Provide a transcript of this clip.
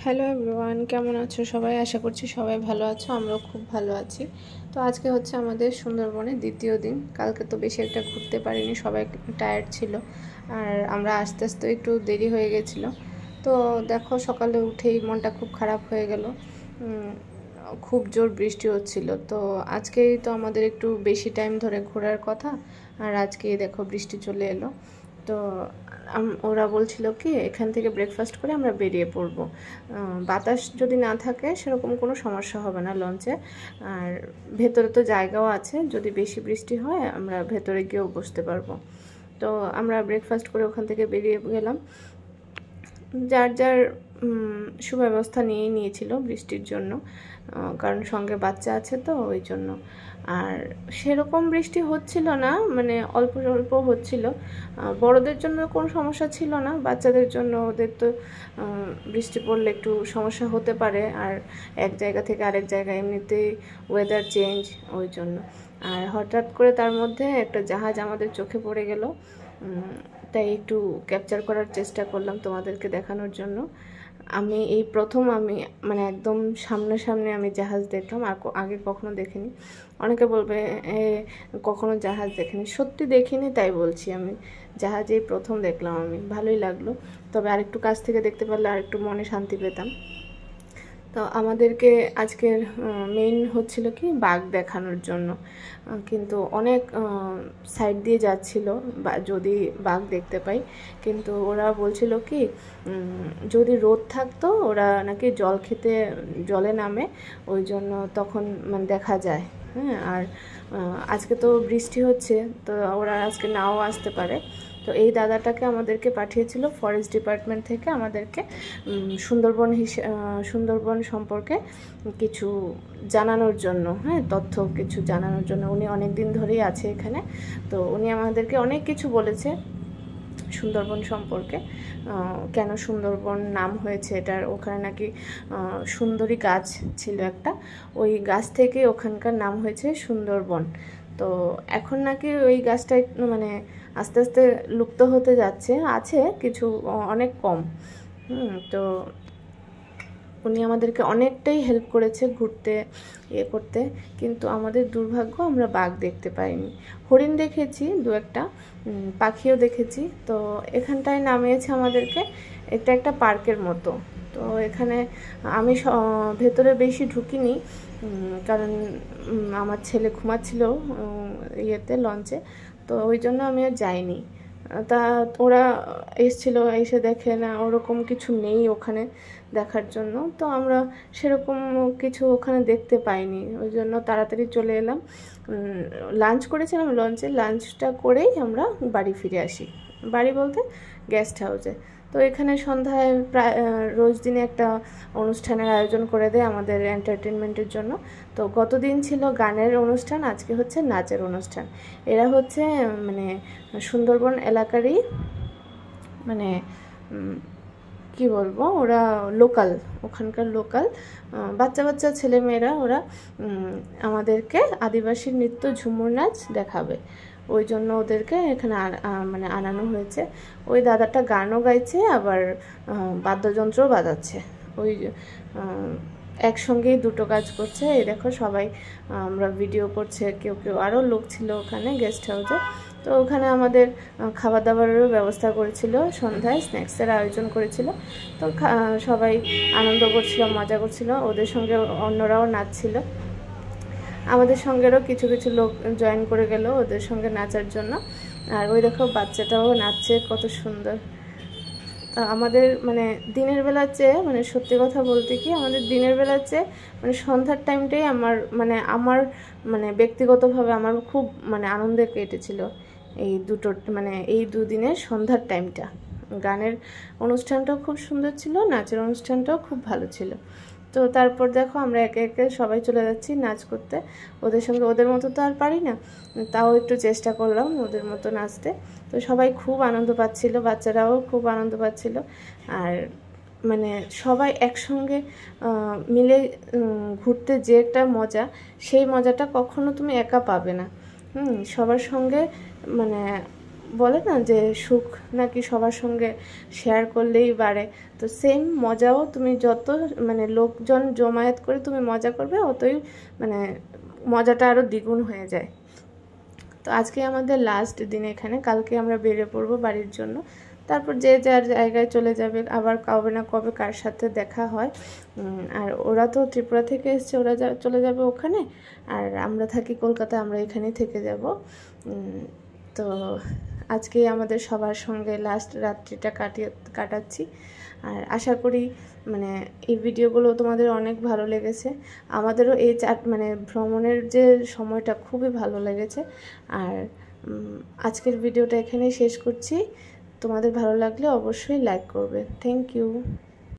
Hello everyone, কেমন আছো সবাই? আশা করছি সবাই ভালো আছো, আমরাও খুব ভালো আছি। তো আজকে হচ্ছে আমাদের সুন্দরবনের দ্বিতীয় দিন। কালকে তো বেশি একটা ঘুরতে পারিনি, সবাই টায়ার্ড ছিল, আর আমরা আস্তে আস্তে একটু দেরি হয়ে গেছিলো। তো দেখো, সকালে উঠেই মনটা খুব খারাপ হয়ে গেল। খুব জোর বৃষ্টি হচ্ছিল। তো আজকেই তো আমাদের একটু বেশি টাইম ধরে ঘোরার কথা, আর আজকেই দেখো বৃষ্টি চলে এলো। তো ওরা বলছিল কি এখান থেকে ব্রেকফাস্ট করে আমরা বেরিয়ে পড়বো। বাতাস যদি না থাকে সেরকম কোনো সমস্যা হবে না লঞ্চে, আর ভেতরে তো জায়গাও আছে, যদি বেশি বৃষ্টি হয় আমরা ভেতরে গিয়েও বসতে পারবো। তো আমরা ব্রেকফাস্ট করে ওখান থেকে বেরিয়ে গেলাম। যার যার সুব্যবস্থা নিয়েই নিয়েছিল বৃষ্টির জন্য, কারণ সঙ্গে বাচ্চা আছে তো ওই জন্য। আর সেরকম বৃষ্টি হচ্ছিল না, মানে অল্প অল্প হচ্ছিল। বড়দের জন্য কোনো সমস্যা ছিল না, বাচ্চাদের জন্য ওদের তো বৃষ্টি পড়লে একটু সমস্যা হতে পারে। আর এক জায়গা থেকে আরেক জায়গায় এমনিতেই ওয়েদার চেঞ্জ, ওই জন্য। আর হঠাৎ করে তার মধ্যে একটা জাহাজ আমাদের চোখে পড়ে গেল, তাই একটু ক্যাপচার করার চেষ্টা করলাম তোমাদেরকে দেখানোর জন্য। এই প্রথম আমি মানে একদম সামনাসামনি আমি জাহাজ দেখলাম, আর আগে কখনো দেখিনি। অনেকে বলবে কখনো জাহাজ দেখিনি, সত্যি দেখিনি, তাই বলছি। আমি জাহাজ এই প্রথম দেখলাম, আমি ভালোই লাগলো। তবে আরেকটু কাছ থেকে দেখতে পারলে আরেকটু মনে শান্তি পেতাম। তো আমাদেরকে আজকের মেইন হচ্ছিল কি বাঘ দেখানোর জন্য, কিন্তু অনেক সাইড দিয়ে যাচ্ছিল যদি বাঘ দেখতে পাই। কিন্তু ওরা বলছিল কি যদি রোদ থাকতো ওরা নাকি জল খেতে জলে নামে, ওই জন্য তখন মানে দেখা যায়। হ্যাঁ, আর আজকে তো বৃষ্টি হচ্ছে, তো ওরা আজকে নাও আসতে পারে। তো এই দাদাটাকে আমাদেরকে পাঠিয়েছিল ফরেস্ট ডিপার্টমেন্ট থেকে আমাদেরকে সুন্দরবন সম্পর্কে কিছু জানানোর জন্য, হ্যাঁ, তথ্য কিছু জানানোর জন্য। উনি অনেক দিন ধরেই আছে এখানে, তো উনি আমাদেরকে অনেক কিছু বলেছে সুন্দরবন সম্পর্কে। কেন সুন্দরবন নাম হয়েছে এটার, ওখানে নাকি সুন্দরী গাছ ছিল একটা, ওই গাছ থেকে ওখানকার নাম হয়েছে সুন্দরবন। তো এখন নাকি ওই গাছটা মানে আস্তে আস্তে লুপ্ত হতে যাচ্ছে, আছে কিছু, অনেক কম। তো উনি আমাদেরকে অনেকটাই হেল্প করেছে ঘুরতে করতে, কিন্তু আমাদের দুর্ভাগ্য আমরা বাঘ দেখতে পাইনি। হরিণ দেখেছি দু একটা, পাখিও দেখেছি। তো এখানটায় নামিয়েছে আমাদেরকে, এটা একটা পার্কের মতো। তো এখানে আমি ভেতরে বেশি ঢুকিনি, কারণ আমার ছেলে ঘুমাচ্ছিল ইয়েতে, লঞ্চে, তো ওই জন্য আমি আর যাইনি। তা ওরা এসেছিল, এসে দেখে না ওরকম কিছু নেই ওখানে দেখার জন্য, তো আমরা সেরকম কিছু ওখানে দেখতে পাইনি, ওই জন্য তাড়াতাড়ি চলে এলাম। লাঞ্চ করেছিলাম লঞ্চে, লাঞ্চটা করেই আমরা বাড়ি ফিরে আসি, বাড়ি বলতে গেস্ট হাউসে। তো এখানে সন্ধ্যায় প্রায় রোজ দিনে একটা অনুষ্ঠানের আয়োজন করে দেয় আমাদের এন্টারটেনমেন্টের জন্য। তো গতদিন ছিল গানের অনুষ্ঠান, আজকে হচ্ছে নাচের অনুষ্ঠান। এরা হচ্ছে মানে সুন্দরবন এলাকারই, মানে কি বলবো, ওরা লোকাল, ওখানকার লোকাল বাচ্চা বাচ্চা ছেলেমেয়েরা, ওরা আমাদেরকে আদিবাসী নৃত্য ঝুমুর নাচ দেখাবে, ওই জন্য ওদেরকে এখানে মানে আনানো হয়েছে। ওই দাদাটা গানও গাইছে, আবার বাদ্যযন্ত্রও বাজাচ্ছে, ওই একসঙ্গেই দুটো কাজ করছে। এই দেখো সবাই আমরা ভিডিও করছে, কেউ কেউ, আরও লোক ছিল ওখানে গেস্ট হাউসে। তো ওখানে আমাদের খাবার দাবারেরও ব্যবস্থা করেছিল, সন্ধ্যায় স্ন্যাক্সের আয়োজন করেছিল। তো সবাই আনন্দ করছিল, মজা করছিল, ওদের সঙ্গে অন্যরাও নাচছিল। আমাদের সঙ্গেরও কিছু কিছু লোক জয়েন করে গেল ওদের সঙ্গে নাচার জন্য। আর ওই দেখো বাচ্চাটাও নাচছে, কত সুন্দর। আমাদের মানে দিনের বেলার চেয়ে, মানে সত্যি কথা বলতে কি, আমাদের দিনের বেলার চেয়ে মানে সন্ধ্যার টাইমটাই আমার মানে ব্যক্তিগতভাবে আমার খুব মানে আনন্দে কেটেছিল এই দুদিনের সন্ধ্যার টাইমটা। গানের অনুষ্ঠানটাও খুব সুন্দর ছিল, নাচের অনুষ্ঠানটাও খুব ভালো ছিল। তো তারপর দেখো আমরা একে একে সবাই চলে যাচ্ছি নাচ করতে ওদের সঙ্গে। ওদের মতো তো আর পারি না, তাও একটু চেষ্টা করলাম ওদের মতো নাচতে। তো সবাই খুব আনন্দ পাচ্ছিল, বাচ্চারাও খুব আনন্দ পাচ্ছিল। আর মানে সবাই একসঙ্গে মিলে ঘুরতে যে একটা মজা, সেই মজাটা কখনো তুমি একা পাবে না। সবার সঙ্গে মানে বলে না যে সুখ নাকি সবার সঙ্গে শেয়ার করলেই বাড়ে, তো সেম মজাও তুমি যত মানে লোকজন জমায়েত করে তুমি মজা করবে, অতই মানে মজাটা আরও দ্বিগুণ হয়ে যায়। তো আজকে আমাদের লাস্ট দিন এখানে, কালকে আমরা বেরিয়ে পড়বো বাড়ির জন্য, তারপর যে যার জায়গায় চলে যাবে, আবার কবে না কবে কার সাথে দেখা হয়। আর ওরা তো ত্রিপুরা থেকে এসছে, ওরা চলে যাবে ওখানে, আর আমরা থাকি কলকাতায়, আমরা এখানেই থেকে যাব। তো আজকে আমাদের সবার সঙ্গে লাস্ট রাত্রিটা কাটাচ্ছি। আর আশা করি মানে এই ভিডিওগুলো তোমাদের অনেক ভালো লেগেছে, আমাদেরও এই মানে ভ্রমণের যে সময়টা খুবই ভালো লেগেছে। আর আজকের ভিডিওটা এখানেই শেষ করছি, তোমাদের ভালো লাগলে অবশ্যই লাইক করবে। Thank you.